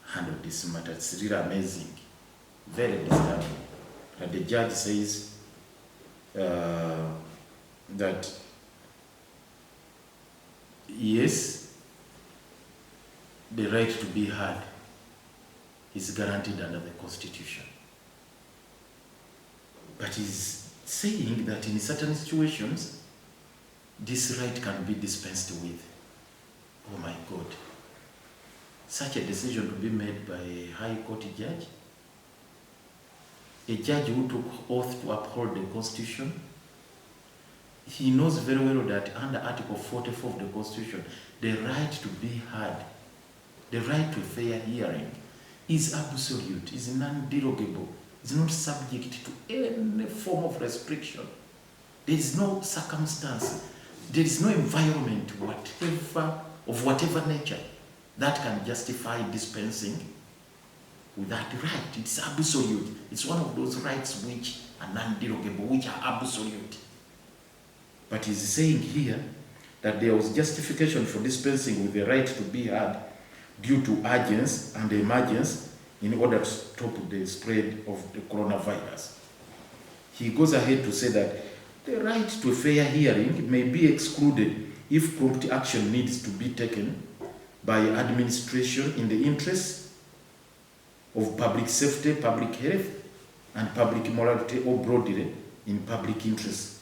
handled this matter. It's really amazing, very disturbing. And the judge says that yes, the right to be heard is guaranteed under the Constitution. But he's saying that in certain situations, this right can be dispensed with. Oh my God. Such a decision to be made by a High Court judge, a judge who took oath to uphold the Constitution. He knows very well that under Article 44 of the Constitution, the right to be heard, the right to a fair hearing, is absolute, is non-derogable, is not subject to any form of restriction. There is no circumstance, there is no environment of whatever nature that can justify dispensing with that right. It's absolute. It's one of those rights which are non-derogable, which are absolute. But he's saying here that there was justification for dispensing with the right to be heard due to urgency and emergency in order to stop the spread of the coronavirus. He goes ahead to say that the right to a fair hearing may be excluded if prompt action needs to be taken by administration in the interest of public safety, public health, and public morality, or broadly in public interest.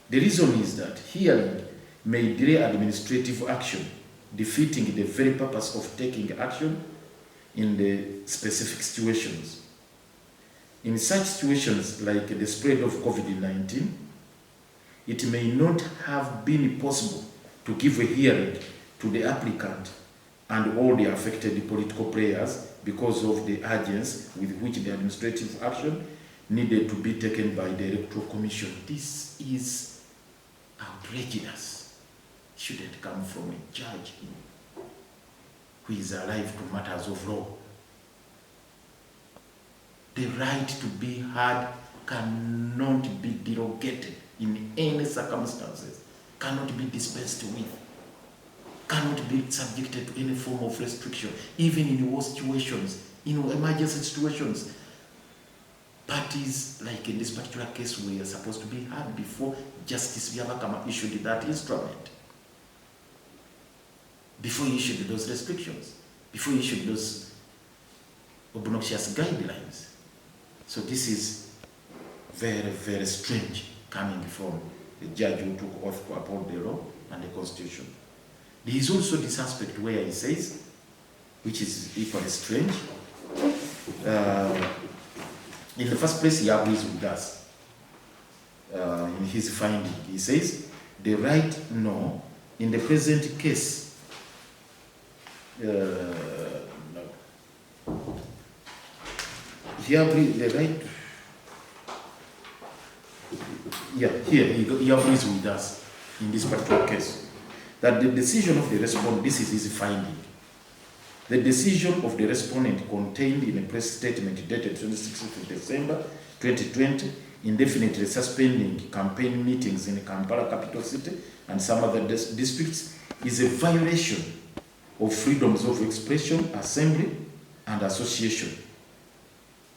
The reason is that hearing may delay administrative action, defeating the very purpose of taking action in the specific situations. In such situations like the spread of COVID-19, it may not have been possible to give a hearing to the applicant and all the affected political players because of the urgency with which the administrative action needed to be taken by the Electoral Commission. This is outrageous. It shouldn't come from a judge who is alive to matters of law. The right to be heard cannot be derogated in any circumstances, cannot be dispensed with, cannot be subjected to any form of restriction, even in war situations, in emergency situations. Parties, like in this particular case, were supposed to be heard before Justice Byabakama issued that instrument, before he issued those restrictions, before he issued those obnoxious guidelines. So this is very, very strange coming from the judge who took oath to uphold the law and the Constitution. There is also this aspect where he says, which is equally strange, in the first place, he agrees with us in his finding. He says, the right, no, in the present case, no. He agrees, the right, yeah, here, he agrees with us in this particular case, that the decision of the respondent, this is his finding, the decision of the respondent contained in a press statement dated 26th of December 2020, indefinitely suspending campaign meetings in Kampala, capital city, and some other districts, is a violation of freedoms of expression, assembly, and association.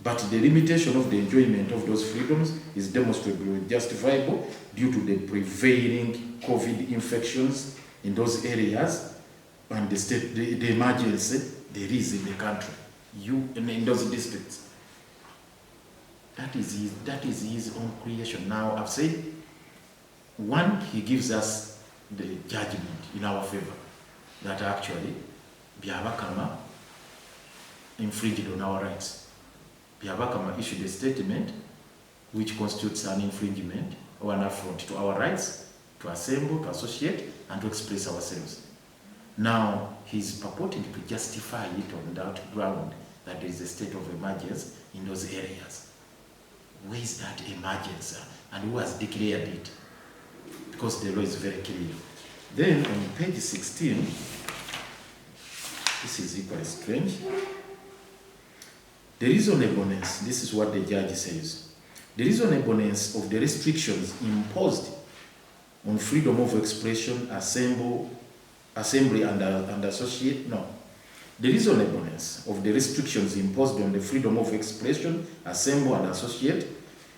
But the limitation of the enjoyment of those freedoms is demonstrably justifiable due to the prevailing COVID infections in those areas and the emergency there is in the country, in those districts. That is his own creation. Now, I've said, one, he gives us the judgment in our favor that actually Byabakama infringed on our rights. Byabakama issued a statement which constitutes an infringement or an affront to our rights to assemble, to associate, and to express ourselves. Now, he's purporting to justify it on that ground that there is a state of emergency in those areas. Where is that emergency? And who has declared it? Because the law is very clear. Then on page 16, this is equally strange. The reasonableness, this is what the judge says. The reasonableness of the restrictions imposed on freedom of expression, assembly, and associate, no. The reasonableness of the restrictions imposed on the freedom of expression, assemble and associate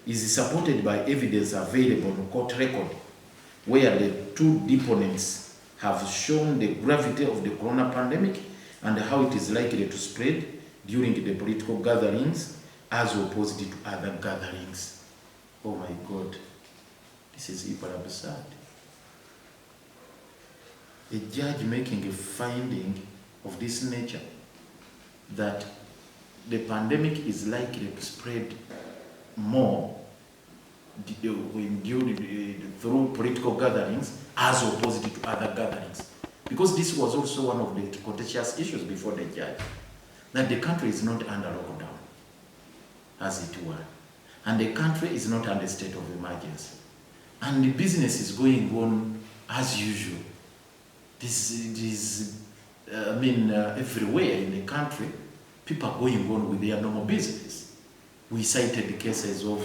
is supported by evidence available on court record, where the two deponents have shown the gravity of the corona pandemic and how it is likely to spread during the political gatherings as opposed to other gatherings. Oh my God, this is hyper absurd. A judge making a finding of this nature, that the pandemic is likely to spread more through political gatherings as opposed to other gatherings. Because this was also one of the contentious issues before the judge, that the country is not under lockdown, as it were, and the country is not under state of emergency, and the business is going on as usual. This is everywhere in the country, people are going on with their normal business. We cited the cases of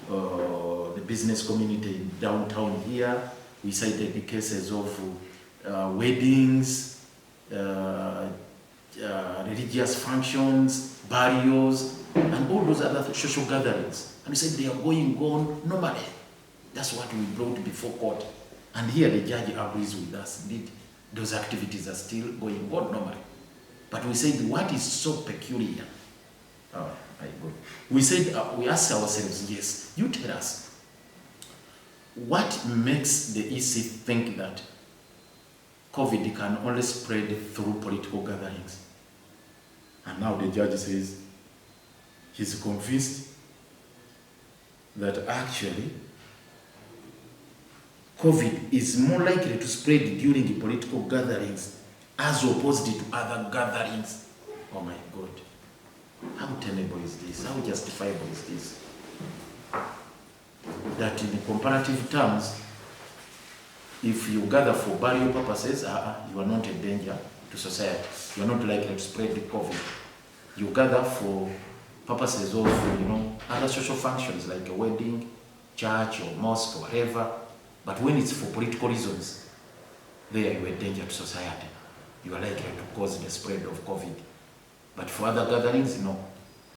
the business community in downtown here. We cited the cases of weddings, religious functions, burials, and all those other social gatherings. And we said they are going on normally. That's what we brought before court. And here the judge agrees with us. Indeed, those activities are still going on normally. But we said, what is so peculiar? Oh, my God. We said, we asked ourselves, yes, you tell us, what makes the EC think that COVID can only spread through political gatherings? And now the judge says he's convinced that actually COVID is more likely to spread during the political gatherings as opposed to other gatherings. Oh my God. How tenable is this? How justifiable is this? That in comparative terms, if you gather for burial purposes, you are not a danger to society. You are not likely to spread the COVID. You gather for purposes of, other social functions like a wedding, church or mosque or whatever. But when it's for political reasons, there you are a danger to society. You are likely to cause the spread of COVID. But for other gatherings, no.